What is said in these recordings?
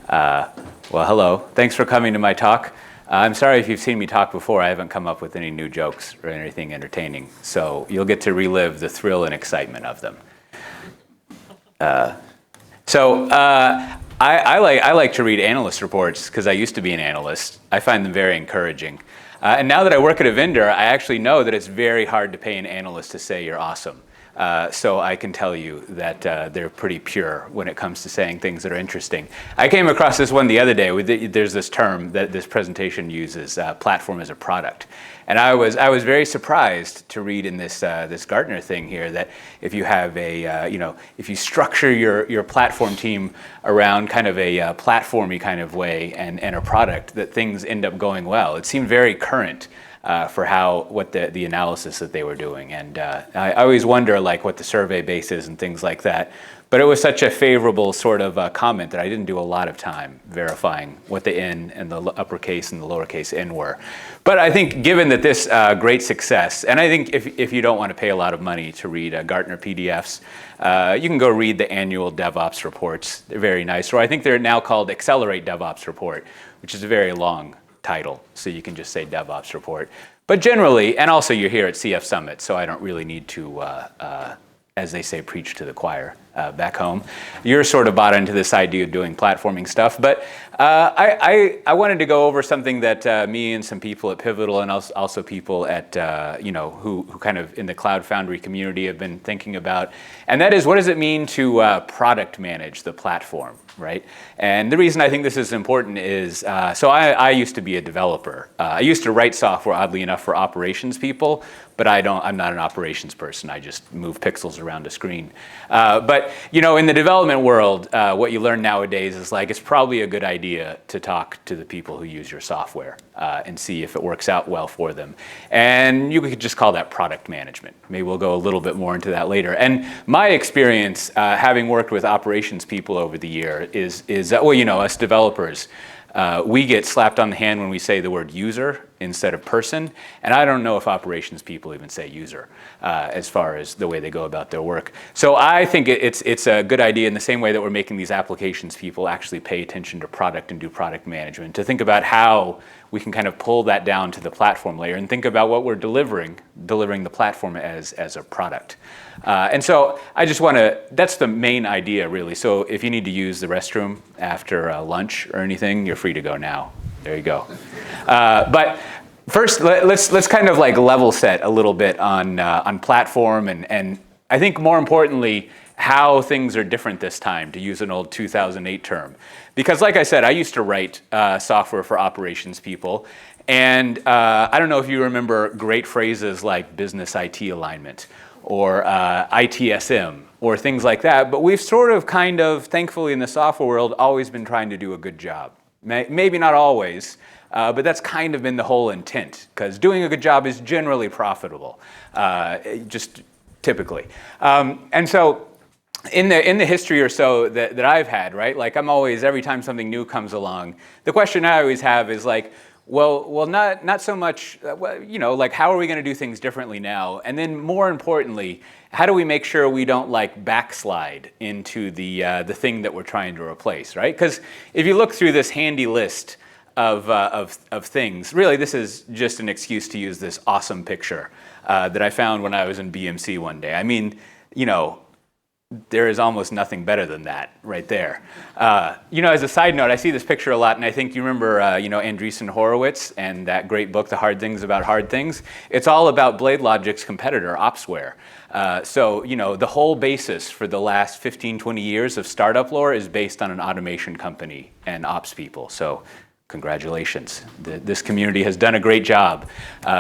Well, hello. Thanks for coming to my talk. I'm sorry if you've seen me talk before. I haven't come up with any new jokes or anything entertaining, so you'll get to relive the thrill and excitement of them. I like to read analyst reports because I used to be an analyst. I find them very encouraging. And now that I work at a vendor, I actually know that it's very hard to pay an analyst to say you're awesome. So I can tell you that they're pretty pure when it comes to saying things that are interesting. I came across this one the other day. There's this term that this presentation uses, platform as a product. And I was very surprised to read in this Gartner thing here that if you have if you structure your platform team around kind of a platformy kind of way and a product, that things end up going well. It seemed very current. For what the analysis that they were doing. And I always wonder what the survey base is and things like that. But it was such a favorable sort of comment that I didn't do a lot of time verifying what the N and the uppercase and the lowercase n were. But I think given that this great success, and I think if you don't want to pay a lot of money to read Gartner PDFs, you can go read the annual DevOps reports. They're very nice. Or I think they're now called Accelerate DevOps Report, which is a very long title, so you can just say DevOps report. But generally, and also you're here at CF Summit, so I don't really need to, as they say, preach to the choir back home. You're sort of bought into this idea of doing platforming stuff, but I wanted to go over something that me and some people at Pivotal and also people at, who kind of in the Cloud Foundry community have been thinking about, and that is, what does it mean to product manage the platform? Right? And the reason I think this is important is, so I used to be a developer. I used to write software, oddly enough, for operations people, but I'm not an operations person. I just move pixels around a screen. But in the development world, what you learn nowadays is it's probably a good idea to talk to the people who use your software and see if it works out well for them. And you could just call that product management. Maybe we'll go a little bit more into that later. And my experience, having worked with operations people over the year, is that, us developers, we get slapped on the hand when we say the word user instead of person, and I don't know if operations people even say user as far as the way they go about their work. So I think it's a good idea in the same way that we're making these applications people actually pay attention to product and do product management, to think about how we can kind of pull that down to the platform layer and think about what we're delivering the platform as a product. And so I just that's the main idea really. So if you need to use the restroom after lunch or anything, you're free to go now. There you go. But first, let's kind of level set a little bit on platform and I think more importantly, how things are different this time, to use an old 2008 term. Because like I said, I used to write software for operations people. And I don't know if you remember great phrases like business IT alignment or ITSM or things like that. But we've sort of thankfully in the software world, always been trying to do a good job. Maybe not always, but that's kind of been the whole intent, because doing a good job is generally profitable, just typically. And so in the history or so that I've had, right, I'm always, every time something new comes along, the question I always have is well, not so much, how are we going to do things differently now? And then more importantly, how do we make sure we don't backslide into the thing that we're trying to replace, right? Because if you look through this handy list of things, really this is just an excuse to use this awesome picture that I found when I was in BMC one day. I mean, there is almost nothing better than that right there. As a side note, I see this picture a lot, and I think you remember, Andreessen Horowitz and that great book, The Hard Things About Hard Things. It's all about BladeLogic's competitor, Opsware. So, the whole basis for the last 15, 20 years of startup lore is based on an automation company and ops people. So, congratulations. This community has done a great job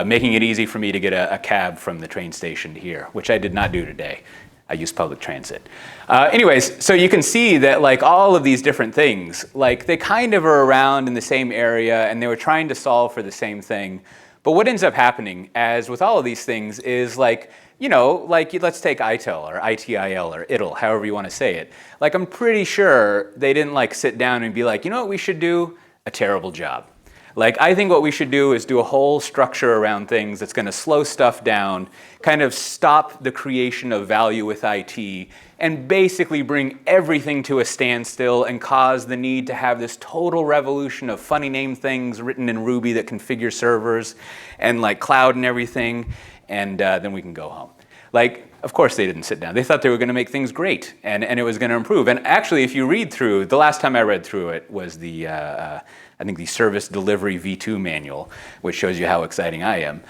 making it easy for me to get a cab from the train station to here, which I did not do today. I use public transit. Anyways, so you can see that all of these different things, they kind of are around in the same area and they were trying to solve for the same thing. But what ends up happening, as with all of these things, is let's take ITIL or ITIL or ITIL, however you want to say it. I'm pretty sure they didn't sit down and be you know what we should do? A terrible job. Like, I think what we should do is do a whole structure around things that's going to slow stuff down, kind of stop the creation of value with IT, and basically bring everything to a standstill and cause the need to have this total revolution of funny name things written in Ruby that configure servers and like cloud and everything, and then we can go home. Like, of course they didn't sit down. They thought they were going to make things great, and it was going to improve. And actually, if you read through, the last time I read through it was the, I think the Service Delivery V2 manual, which shows you how exciting I am.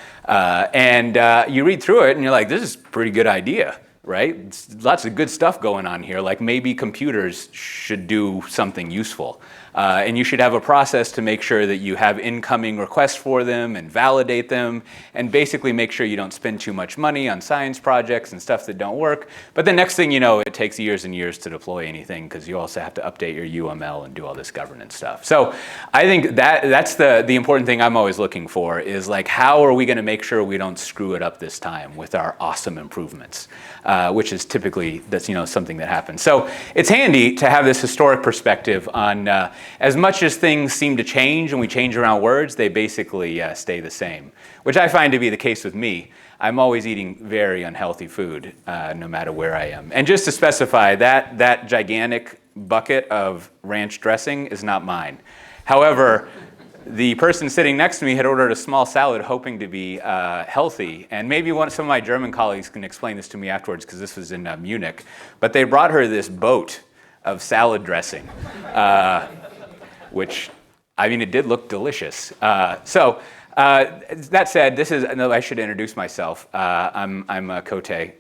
You read through it, and you're like, this is a pretty good idea, right? It's lots of good stuff going on here. Like, maybe computers should do something useful. And you should have a process to make sure that you have incoming requests for them and validate them, and basically make sure you don't spend too much money on science projects and stuff that don't work. But the next thing you know, it takes years and years to deploy anything, because you also have to update your UML and do all this governance stuff. So I think that's the important thing I'm always looking for, is like, how are we going to make sure we don't screw it up this time with our awesome improvements, which is typically something that happens. So it's handy to have this historic perspective on as much as things seem to change and we change around words, they basically stay the same, which I find to be the case with me. I'm always eating very unhealthy food, no matter where I am. And just to specify, that gigantic bucket of ranch dressing is not mine. However, the person sitting next to me had ordered a small salad hoping to be healthy. And maybe some of my German colleagues can explain this to me afterwards, because this was in Munich. But they brought her this boat of salad dressing, which, I mean, it did look delicious. That said, I should introduce myself. I'm Coté.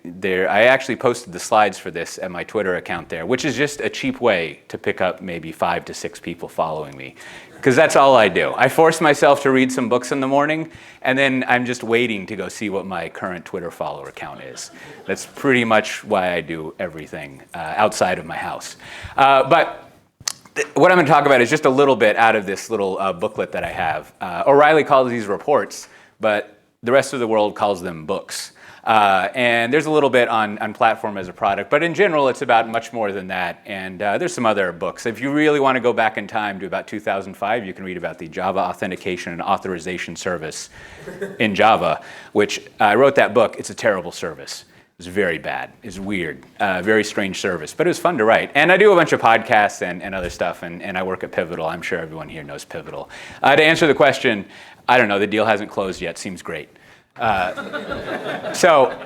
I actually posted the slides for this at my Twitter account there, which is just a cheap way to pick up maybe 5 to 6 people following me, because that's all I do. I force myself to read some books in the morning, and then I'm just waiting to go see what my current Twitter follower count is. That's pretty much why I do everything outside of my house. But what I'm going to talk about is just a little bit out of this little booklet that I have. O'Reilly calls these reports, but the rest of the world calls them books. And there's a little bit on platform as a product, but in general, it's about much more than that. And there's some other books. If you really want to go back in time to about 2005, you can read about the Java Authentication and Authorization Service in Java, which I wrote that book. It's a terrible service. It was very bad. It's weird, very strange service, but it was fun to write. And I do a bunch of podcasts and other stuff, and I work at Pivotal. I'm sure everyone here knows Pivotal. To answer the question, I don't know, the deal hasn't closed yet. Seems great. So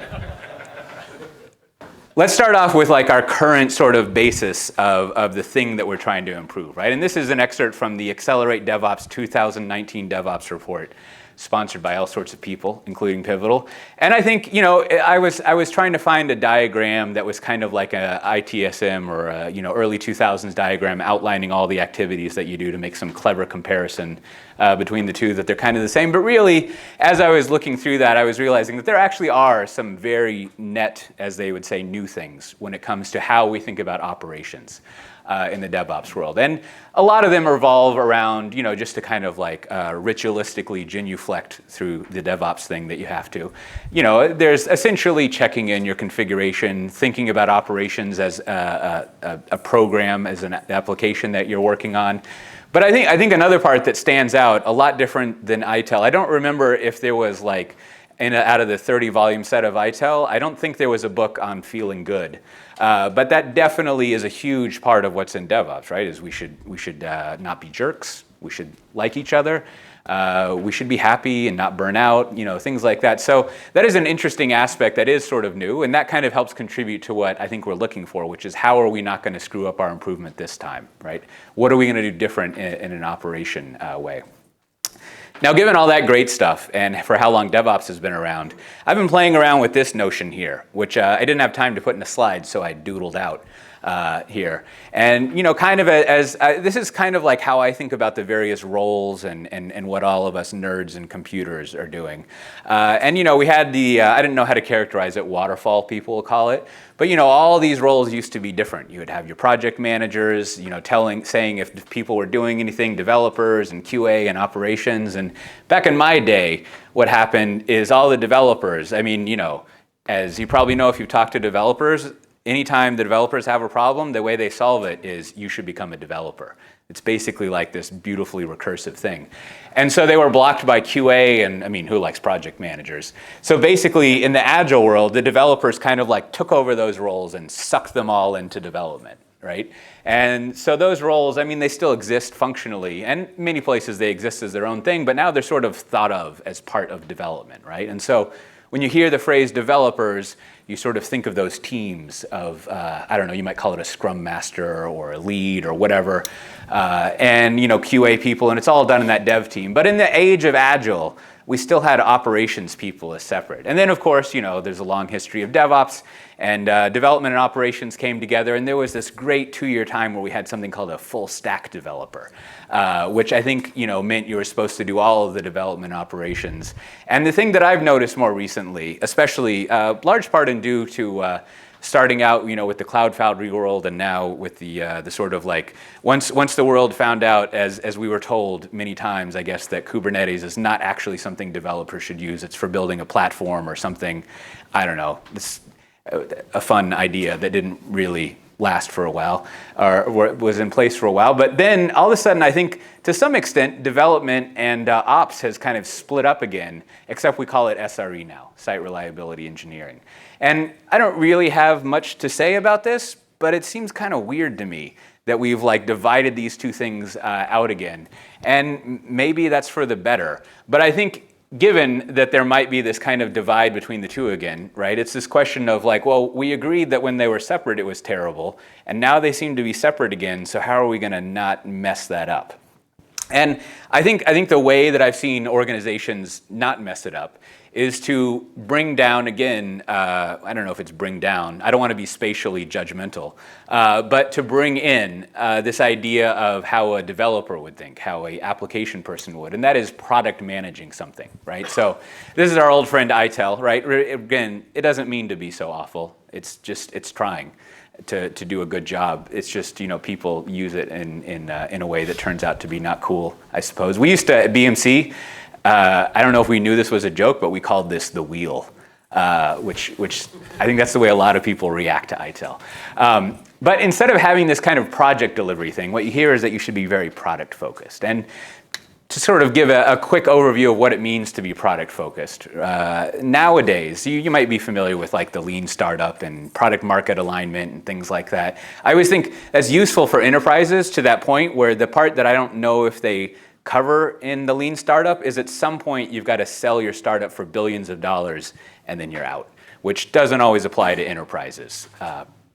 let's start off with like our current sort of basis of the thing that we're trying to improve, right? And this is an excerpt from the Accelerate DevOps 2019 DevOps report, sponsored by all sorts of people, including Pivotal. And I think, I was trying to find a diagram that was kind of like a ITSM or a, early 2000s diagram outlining all the activities that you do to make some clever comparison between the two, that they're kind of the same. But really, as I was looking through that, I was realizing that there actually are some very net, as they would say, new things when it comes to how we think about operations in the DevOps world. And a lot of them revolve around, just to kind of like ritualistically genuflect through the DevOps thing that you have to. There's essentially checking in your configuration, thinking about operations as a program, as an application that you're working on. But I think another part that stands out, a lot different than ITIL, I don't remember if there was like, out of the 30-volume set of ITIL, I don't think there was a book on feeling good. But that definitely is a huge part of what's in DevOps, right? Is we should not be jerks. We should like each other. We should be happy and not burn out, things like that. So that is an interesting aspect that is sort of new, and that kind of helps contribute to what I think we're looking for, which is how are we not going to screw up our improvement this time, right? What are we going to do different in an operation way? Now, given all that great stuff, and for how long DevOps has been around, I've been playing around with this notion here, which I didn't have time to put in a slide, so I doodled out here. And, kind of this is kind of like how I think about the various roles and what all of us nerds and computers are doing. And, we had I didn't know how to characterize it, waterfall people will call it. But, all these roles used to be different. You would have your project managers, saying if people were doing anything, developers and QA and operations. And back in my day, what happened is all the developers, as you probably know if you've talked to developers, anytime the developers have a problem, the way they solve it is you should become a developer. It's basically like this beautifully recursive thing. And so they were blocked by QA, and I mean, who likes project managers? So basically, in the Agile world, the developers kind of like took over those roles and sucked them all into development, right? And so those roles, I mean, they still exist functionally, and many places they exist as their own thing, but now they're sort of thought of as part of development, right? And so when you hear the phrase developers, you sort of think of those teams of, I don't know, you might call it a scrum master or a lead or whatever, and QA people, and it's all done in that dev team. But in the age of Agile, we still had operations people as separate. And then of course, there's a long history of DevOps, and development and operations came together, and there was this great 2-year time where we had something called a full stack developer, which I think meant you were supposed to do all of the development operations. And the thing that I've noticed more recently, especially large part in due to starting out with the cloud foundry world, and now with the sort of like once the world found out, as we were told many times, I guess, that Kubernetes is not actually something developers should use. It's for building a platform or something, I don't know, it's a fun idea that didn't really last for a while, or was in place for a while. But then all of a sudden, I think to some extent, development and ops has kind of split up again, except we call it SRE now, Site Reliability Engineering. And I don't really have much to say about this, but it seems kind of weird to me that we've like divided these two things out again. And maybe that's for the better. But I think given that there might be this kind of divide between the two again, right? It's this question of like, well, we agreed that when they were separate, it was terrible, and now they seem to be separate again, so how are we gonna not mess that up? And I think the way that I've seen organizations not mess it up is to bring down, again, I don't know if it's bring down, I don't want to be spatially judgmental, but to bring in this idea of how a developer would think, how an application person would, and that is product managing something, right? So this is our old friend ITEL, right? Again, it doesn't mean to be so awful, it's trying to do a good job. It's just, people use it in a way that turns out to be not cool, I suppose. We used to, at BMC, I don't know if we knew this was a joke, but we called this the wheel, which I think that's the way a lot of people react to ITEL. But instead of having this kind of project delivery thing, what you hear is that you should be very product focused. And to sort of give a quick overview of what it means to be product focused, nowadays, you might be familiar with like the lean startup and product market alignment and things like that. I always think that's useful for enterprises to that point where the part that I don't know if they cover in the lean startup is at some point you've got to sell your startup for billions of dollars and then you're out, which doesn't always apply to enterprises,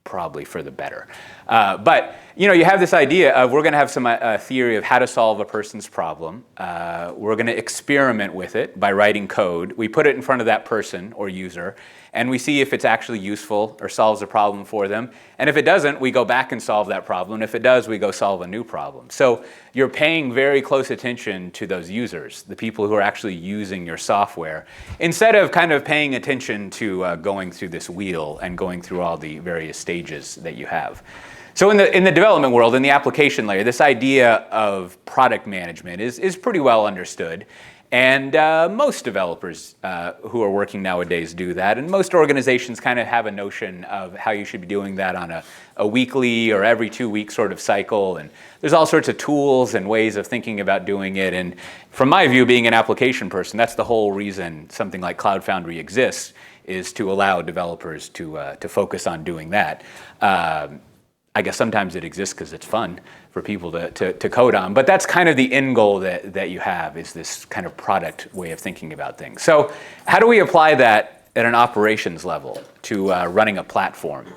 probably for the better. But you have this idea of we're going to have some theory of how to solve a person's problem. We're going to experiment with it by writing code. We put it in front of that person or user, and we see if it's actually useful or solves a problem for them. And if it doesn't, we go back and solve that problem. And if it does, we go solve a new problem. So you're paying very close attention to those users, the people who are actually using your software, instead of kind of paying attention to going through this wheel and going through all the various stages that you have. So in the development world, in the application layer, this idea of product management is pretty well understood. And most developers who are working nowadays do that. And most organizations kind of have a notion of how you should be doing that on a weekly or every 2-week sort of cycle. And there's all sorts of tools and ways of thinking about doing it. And from my view, being an application person, that's the whole reason something like Cloud Foundry exists, is to allow developers to focus on doing that. I guess sometimes it exists because it's fun for people to code on, but that's kind of the end goal that you have, is this kind of product way of thinking about things. So how do we apply that at an operations level to running a platform?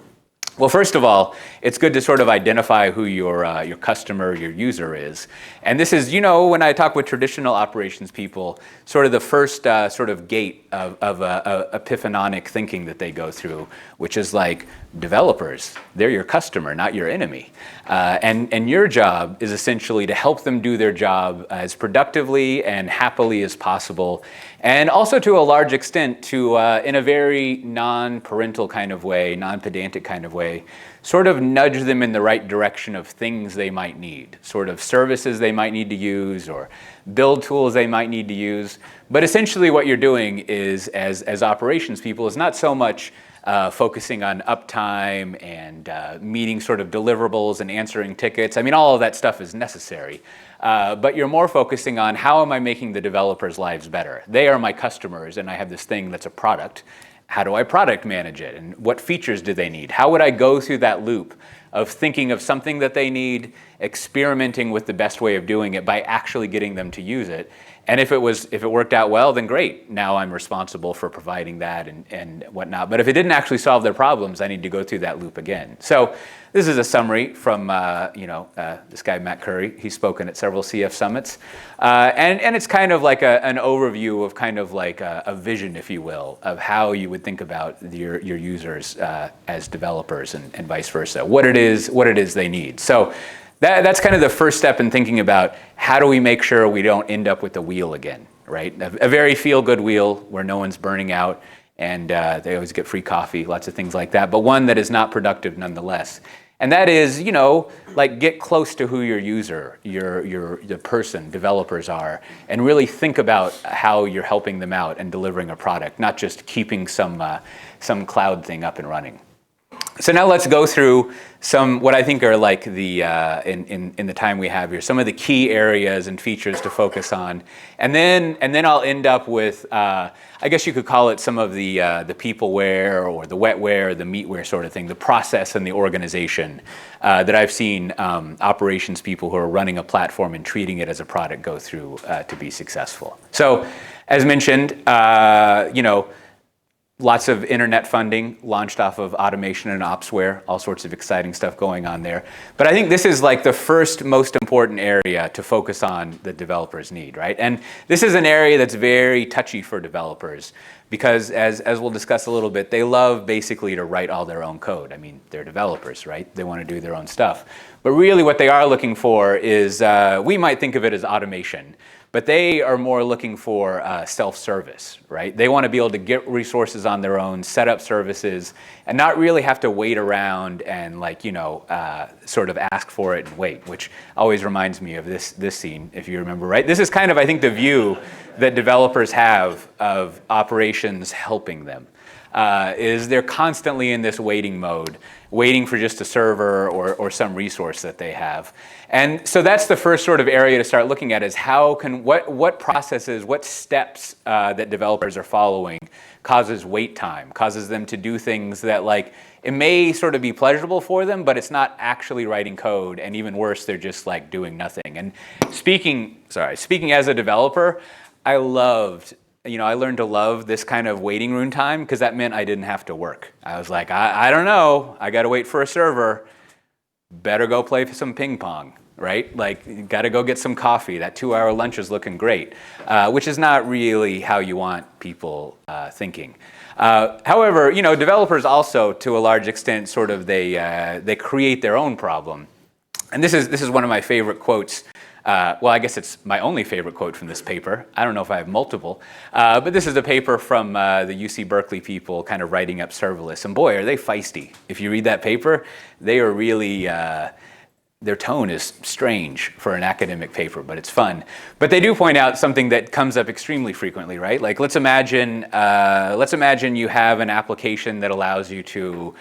Well, first of all, it's good to sort of identify who your customer, your user is. And this is, when I talk with traditional operations people, sort of the first sort of gate of epiphanonic thinking that they go through, which is like, developers, they're your customer, not your enemy. And your job is essentially to help them do their job as productively and happily as possible. And also to a large extent to, in a very non-parental kind of way, non-pedantic kind of way, sort of nudge them in the right direction of things they might need, sort of services they might need to use or build tools they might need to use. But essentially what you're doing is, as operations people, is not so much focusing on uptime and meeting sort of deliverables and answering tickets. I mean, all of that stuff is necessary. But you're more focusing on how am I making the developers' lives better? They are my customers, and I have this thing that's a product. How do I product manage it? And what features do they need? How would I go through that loop of thinking of something that they need, experimenting with the best way of doing it by actually getting them to use it? And if it worked out well, then great. Now I'm responsible for providing that and whatnot. But if it didn't actually solve their problems, I need to go through that loop again. So this is a summary from this guy, Matt Curry. He's spoken at several CF summits. And it's kind of like an overview of kind of like a vision, if you will, of how you would think about your users as developers and vice versa, what it is they need. So that's kind of the first step in thinking about how do we make sure we don't end up with the wheel again, right? A very feel-good wheel where no one's burning out and they always get free coffee, lots of things like that, but one that is not productive nonetheless. And that is, like get close to who your user, the person, developers are, and really think about how you're helping them out and delivering a product, not just keeping some cloud thing up and running. So now let's go through some what I think are like the in the time we have here, some of the key areas and features to focus on, and then I'll end up with I guess you could call it some of the peopleware or the wetware, the meatware sort of thing, the process and the organization that I've seen operations people who are running a platform and treating it as a product go through to be successful. So as mentioned, lots of internet funding launched off of automation and opsware, all sorts of exciting stuff going on there. But I think this is like the first most important area to focus on that developers need, right? And this is an area that's very touchy for developers because as we'll discuss a little bit, they love basically to write all their own code. I mean, they're developers, right? They want to do their own stuff. But really what they are looking for is, we might think of it as automation, but they are more looking for self-service, right? They want to be able to get resources on their own, set up services, and not really have to wait around and sort of ask for it and wait, which always reminds me of this scene, if you remember, right? This is kind of, I think, the view that developers have of operations helping them. Is they're constantly in this waiting mode, waiting for just a server or some resource that they have. And so that's the first sort of area to start looking at is what processes, what steps that developers are following causes wait time, causes them to do things that it may sort of be pleasurable for them, but it's not actually writing code, and even worse, they're just doing nothing. And speaking as a developer, I learned to love this kind of waiting room time because that meant I didn't have to work. I was like, I don't know, I got to wait for a server. Better go play some ping pong, right? Got to go get some coffee. That 2-hour lunch is looking great, which is not really how you want people thinking. However, developers also, to a large extent, sort of they create their own problem. And this is one of my favorite quotes. Well, I guess it's my only favorite quote from this paper. I don't know if I have multiple, but this is a paper from the UC Berkeley people kind of writing up serverless. And boy, are they feisty. If you read that paper, they are really, their tone is strange for an academic paper, but it's fun. But they do point out something that comes up extremely frequently, right? Let's imagine you have an application that allows you to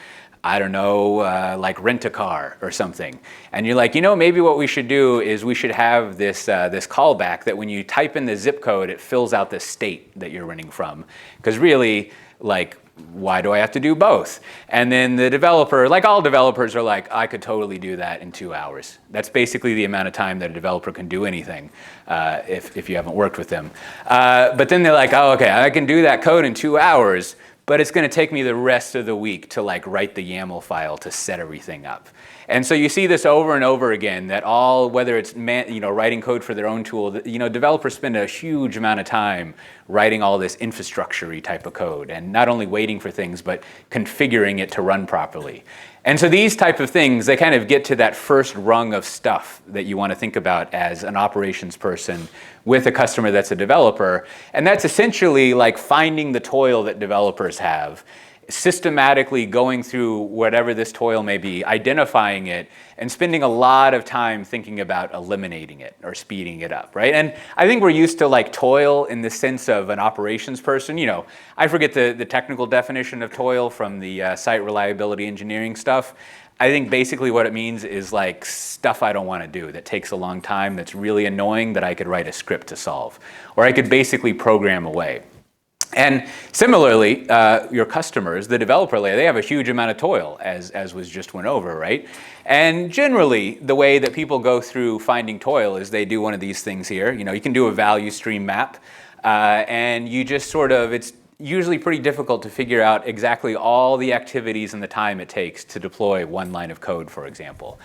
rent a car or something. And you're like, maybe what we should do is we should have this callback that when you type in the zip code, it fills out the state that you're running from. Because really, why do I have to do both? And then the developer, all developers are like, I could totally do that in 2 hours. That's basically the amount of time that a developer can do anything if you haven't worked with them. But then they're like, oh, okay, I can do that code in 2 hours, but it's going to take me the rest of the week to write the YAML file to set everything up. And so you see this over and over again that whether it's writing code for their own tool, developers spend a huge amount of time writing all this infrastructure-y type of code and not only waiting for things, but configuring it to run properly. And so these type of things, they kind of get to that first rung of stuff that you want to think about as an operations person with a customer that's a developer. And that's essentially finding the toil that developers have systematically going through whatever this toil may be, identifying it, and spending a lot of time thinking about eliminating it or speeding it up, right? And I think we're used to like toil in the sense of an operations person. You know, I forget the technical definition of toil from the site reliability engineering stuff. I think basically what it means is like stuff I don't want to do that takes a long time, that's really annoying, that I could write a script to solve, or I could basically program away. And similarly, your customers, the developer layer, they have a huge amount of toil, as was just went over, right? And generally, the way that people go through finding toil is they do one of these things here. You know, you can do a value stream map, and you just sort of, it's usually pretty difficult to figure out exactly all the activities and the time it takes to deploy one line of code, for example.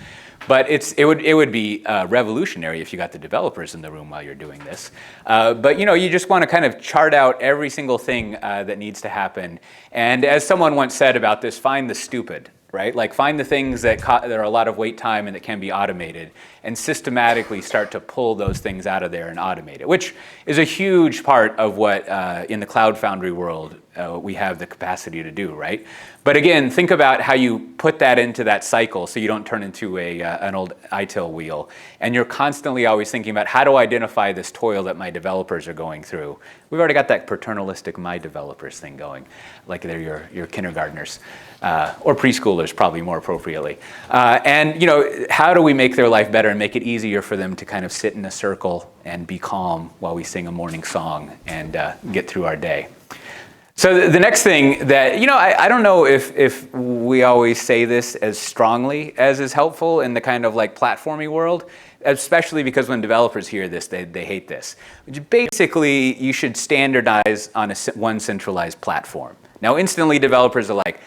But it would be revolutionary if you got the developers in the room while you're doing this. But you know, you just want to kind of chart out every single thing that needs to happen. And as someone once said about this, find the stupid, right? Like find the things that are a lot of wait time and that can be automated, and systematically start to pull those things out of there and automate it, which is a huge part of what in the Cloud Foundry world we have the capacity to do, right? But again, think about how you put that into that cycle so you don't turn into an old ITIL wheel. And you're constantly always thinking about how to identify this toil that my developers are going through. We've already got that paternalistic my developers thing going, like they're your kindergartners or preschoolers, probably more appropriately. And you know, how do we make their life better and make it easier for them to kind of sit in a circle and be calm while we sing a morning song and get through our day? So the next thing that, you know, I don't know if we always say this as strongly as is helpful in the kind of like platformy world, especially because when developers hear this, they hate this. Basically, you should standardize on one centralized platform. Now, instantly developers are like,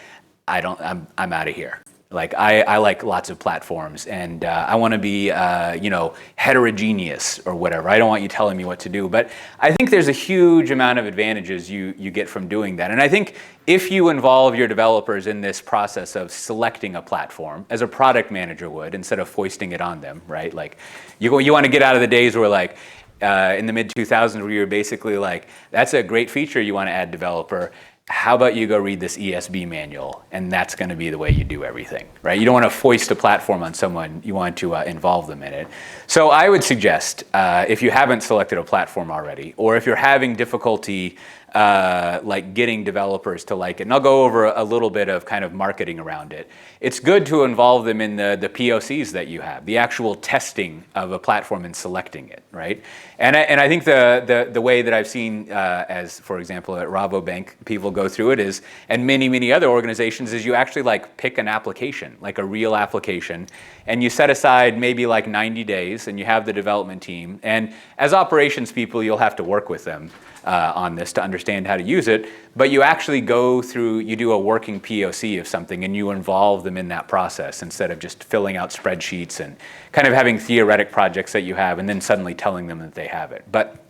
I'm out of here. Like I like lots of platforms, and I want to be you know, heterogeneous or whatever. I don't want you telling me what to do. But I think there's a huge amount of advantages you get from doing that. And I think if you involve your developers in this process of selecting a platform, as a product manager would, instead of foisting it on them, right? Like you want to get out of the days where like in the mid-2000s where you're basically like, that's a great feature you want to add, developer. How about you go read this ESB manual, and that's going to be the way you do everything, right? You don't want to foist a platform on someone. You want to involve them in it. So I would suggest, if you haven't selected a platform already, or if you're having difficulty like getting developers to like it, and I'll go over a little bit of kind of marketing around it, it's good to involve them in the POCs that you have, the actual testing of a platform and selecting it, right? And I think the way that I've seen, as for example at Rabobank, people go through it is, and many other organizations, is you actually like pick an application, like a real application, and you set aside maybe like 90 days, and you have the development team, and as operations people, you'll have to work with them on this to understand how to use it, but you actually go through, you do a working POC of something, and you involve them in that process instead of just filling out spreadsheets and kind of having theoretic projects that you have and then suddenly telling them that they have it. But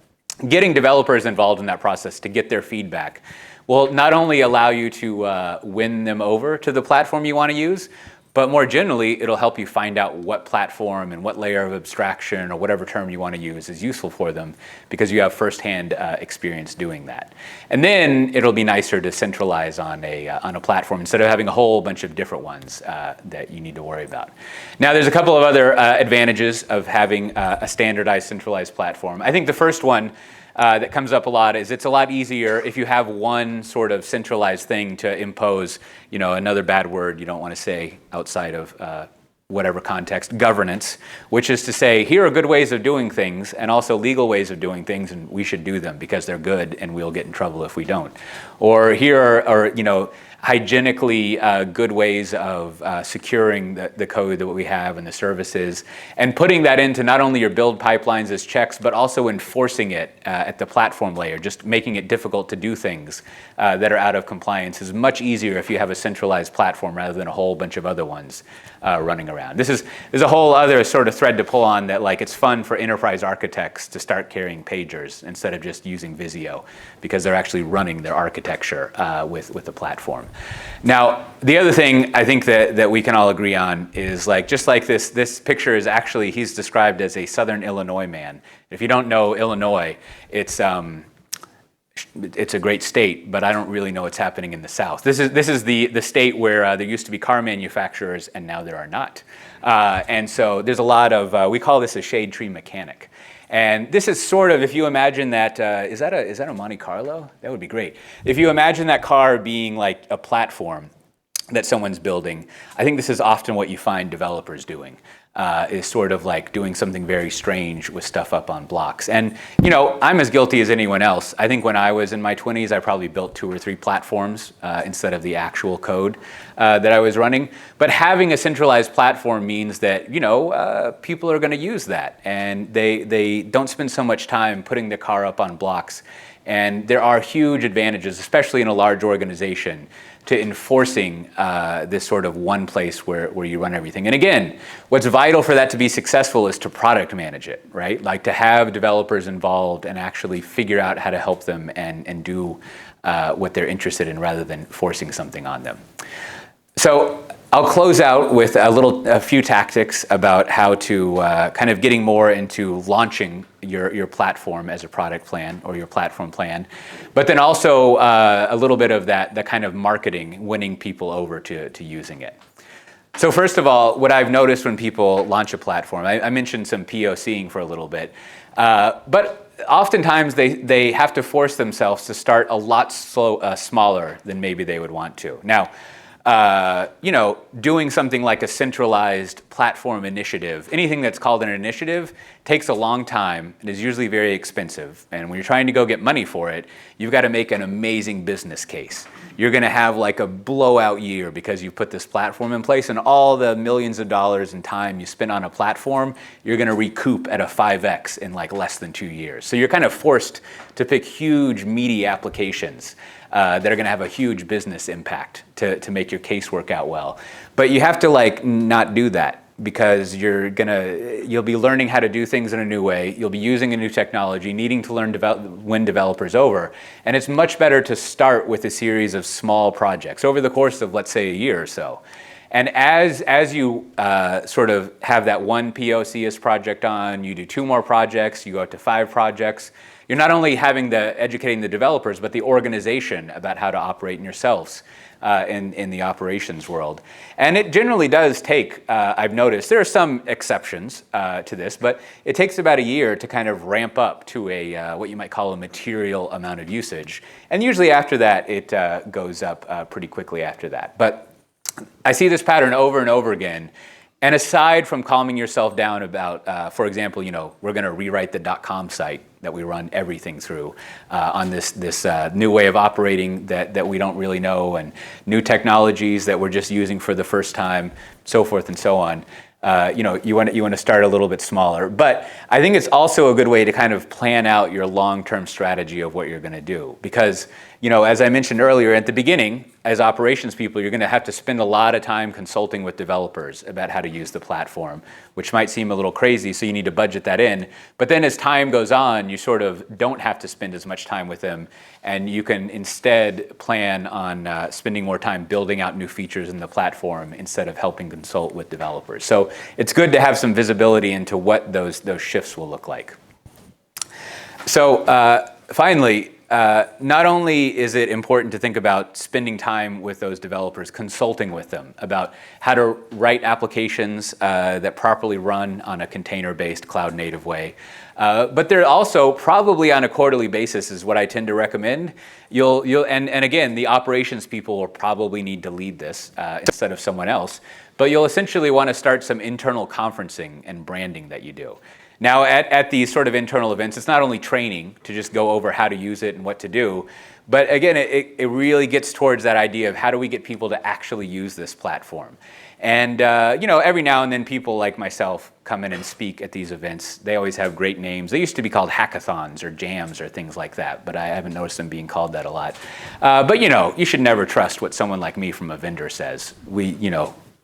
getting developers involved in that process to get their feedback will not only allow you to win them over to the platform you want to use, but more generally, it'll help you find out what platform and what layer of abstraction or whatever term you want to use is useful for them, because you have firsthand experience doing that. And then it'll be nicer to centralize on a platform instead of having a whole bunch of different ones that you need to worry about. Now, there's a couple of other advantages of having a standardized, centralized platform. I think the first one that comes up a lot is it's a lot easier if you have one sort of centralized thing to impose, you know, another bad word you don't want to say outside of whatever context, governance, which is to say, here are good ways of doing things and also legal ways of doing things, and we should do them because they're good and we'll get in trouble if we don't. Or here are you know, hygienically good ways of securing the code that we have and the services, and putting that into not only your build pipelines as checks, but also enforcing it at the platform layer, just making it difficult to do things that are out of compliance is much easier if you have a centralized platform rather than a whole bunch of other ones running around. There's a whole other sort of thread to pull on that, like it's fun for enterprise architects to start carrying pagers instead of just using Visio, because they're actually running their architecture with the platform. Now, the other thing I think that we can all agree on is like, just like this picture is actually, he's described as a Southern Illinois man. If you don't know Illinois, it's it's a great state, but I don't really know what's happening in the South. This is the state where there used to be car manufacturers and now there are not. And so there's a lot of, we call this a shade tree mechanic. And this is sort of, if you imagine that, is that a Monte Carlo? That would be great. If you imagine that car being like a platform that someone's building, I think this is often what you find developers doing. Is sort of like doing something very strange with stuff up on blocks. And I'm as guilty as anyone else. I think when I was in my 20s, I probably built 2 or 3 platforms instead of the actual code that I was running. But having a centralized platform means that people are going to use that, and they don't spend so much time putting the car up on blocks. And there are huge advantages, especially in a large organization, to enforcing this sort of one place where you run everything. And again, what's vital for that to be successful is to product manage it, right? Like to have developers involved and actually figure out how to help them and do what they're interested in rather than forcing something on them. So I'll close out with a few tactics about how to kind of getting more into launching your platform as a product plan or your platform plan, but then also a little bit of the kind of marketing, winning people over to using it. So first of all, what I've noticed when people launch a platform, I mentioned some POCing for a little bit, but oftentimes they have to force themselves to start a lot smaller than maybe they would want to. Now, doing something like a centralized platform initiative, anything that's called an initiative, takes a long time and is usually very expensive. And when you're trying to go get money for it, you've got to make an amazing business case. You're going to have like a blowout year because you put this platform in place, and all the millions of dollars in time you spend on a platform, you're going to recoup at a 5x in like less than 2 years. So you're kind of forced to pick huge, meaty applications that are going to have a huge business impact to make your case work out well. But you have to not do that, because you'll be learning how to do things in a new way. You'll be using a new technology, needing to learn win developers over. And it's much better to start with a series of small projects over the course of, let's say, a year or so. And as you sort of have that one POCist project on, you do 2 more projects, you go up to 5 projects. You're not only educating the developers, but the organization about how to operate in yourselves in the operations world. And it generally does take, I've noticed, there are some exceptions to this, but it takes about a year to kind of ramp up to what you might call a material amount of usage. And usually after that, it goes up pretty quickly after that. But I see this pattern over and over again. And aside from calming yourself down about, for example, we're going to rewrite the .com site that we run everything through on this new way of operating that we don't really know, and new technologies that we're just using for the first time, so forth and so on. You want to start a little bit smaller. But I think it's also a good way to kind of plan out your long-term strategy of what you're going to do. Because, as I mentioned earlier at the beginning, as operations people, you're going to have to spend a lot of time consulting with developers about how to use the platform, which might seem a little crazy, so you need to budget that in. But then as time goes on, you sort of don't have to spend as much time with them, and you can instead plan on spending more time building out new features in the platform instead of helping consult with developers. So it's good to have some visibility into what those shifts will look like. So finally, not only is it important to think about spending time with those developers, consulting with them about how to write applications that properly run on a container-based cloud-native way, but they're also probably on a quarterly basis is what I tend to recommend. And again, the operations people will probably need to lead this instead of someone else, but you'll essentially want to start some internal conferencing and branding that you do. Now, at these sort of internal events, it's not only training to just go over how to use it and what to do, but again, it really gets towards that idea of how do we get people to actually use this platform. And every now and then people like myself come in and speak at these events. They always have great names. They used to be called hackathons or jams or things like that, but I haven't noticed them being called that a lot. But you should never trust what someone like me from a vendor says.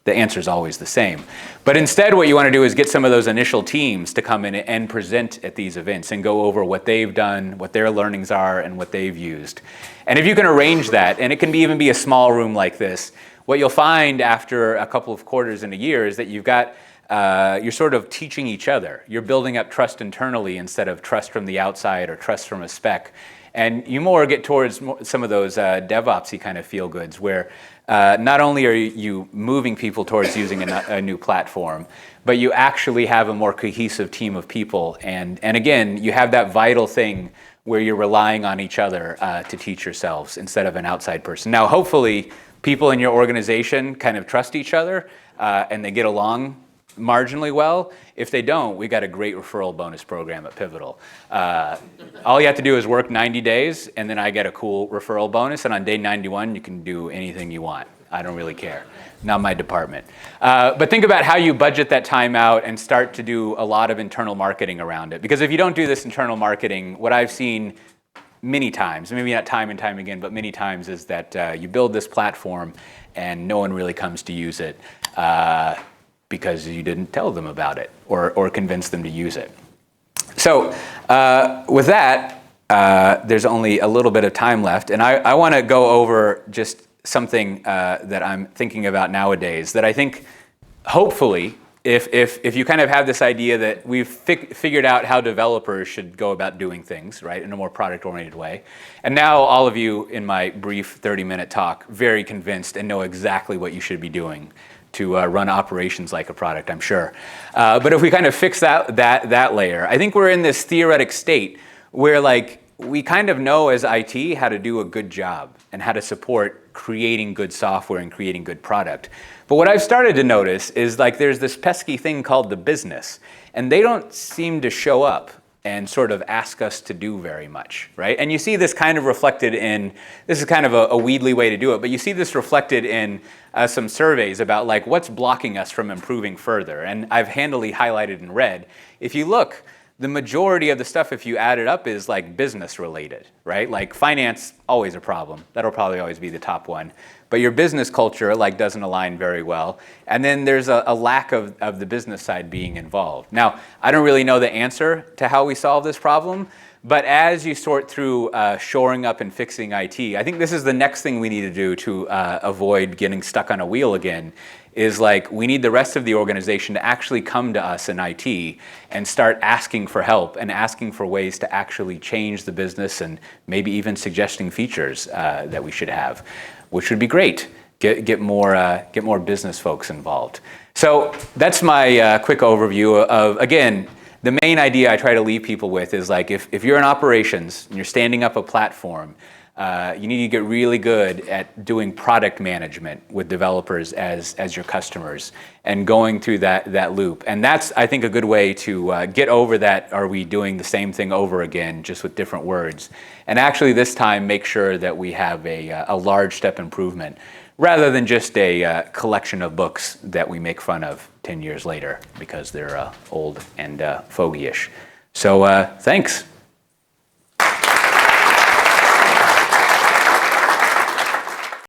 The answer is always the same. But instead, what you want to do is get some of those initial teams to come in and present at these events and go over what they've done, what their learnings are, and what they've used. And if you can arrange that, and it can even be a small room like this, what you'll find after a couple of quarters in a year is that you've got you're sort of teaching each other. You're building up trust internally instead of trust from the outside or trust from a spec. And you more get towards some of those DevOps-y kind of feel-goods where not only are you moving people towards using a new platform, but you actually have a more cohesive team of people. And again, you have that vital thing where you're relying on each other to teach yourselves instead of an outside person. Now, hopefully, people in your organization kind of trust each other and they get along marginally well. If they don't, we got a great referral bonus program at Pivotal. All you have to do is work 90 days, and then I get a cool referral bonus, and on day 91, you can do anything you want. I don't really care. Not my department. But think about how you budget that time out and start to do a lot of internal marketing around it. Because if you don't do this internal marketing, what I've seen many times, maybe not time and time again, but many times, is that you build this platform and no one really comes to use it. Because you didn't tell them about it or convince them to use it. So with that, there's only a little bit of time left, and I want to go over just something that I'm thinking about nowadays that I think, hopefully, if you kind of have this idea that we've figured out how developers should go about doing things, right, in a more product-oriented way, and now all of you in my brief 30-minute talk very convinced and know exactly what you should be doing to run operations like a product, I'm sure. But if we kind of fix that layer, I think we're in this theoretic state where we kind of know as IT how to do a good job and how to support creating good software and creating good product. But what I've started to notice is there's this pesky thing called the business, and they don't seem to show up and sort of ask us to do very much, right? And you see this kind of reflected in, this is kind of a Weedly way to do it, but you see this reflected in some surveys about what's blocking us from improving further. And I've handily highlighted in red. If you look, the majority of the stuff, if you add it up, is business related, right? Finance, always a problem. That'll probably always be the top one. But your business culture doesn't align very well. And then there's a lack of the business side being involved. Now, I don't really know the answer to how we solve this problem, but as you sort through shoring up and fixing IT, I think this is the next thing we need to do to avoid getting stuck on a wheel again, is we need the rest of the organization to actually come to us in IT and start asking for help and asking for ways to actually change the business and maybe even suggesting features that we should have, which would be great. Get more business folks involved. So that's my quick overview of, again, the main idea I try to leave people with is if you're in operations and you're standing up a platform, you need to get really good at doing product management with developers as your customers and going through that loop. And that's, I think, a good way to get over that, are we doing the same thing over again, just with different words? And actually this time make sure that we have a large step improvement rather than just a collection of books that we make fun of 10 years later because they're old and fogey-ish. So thanks.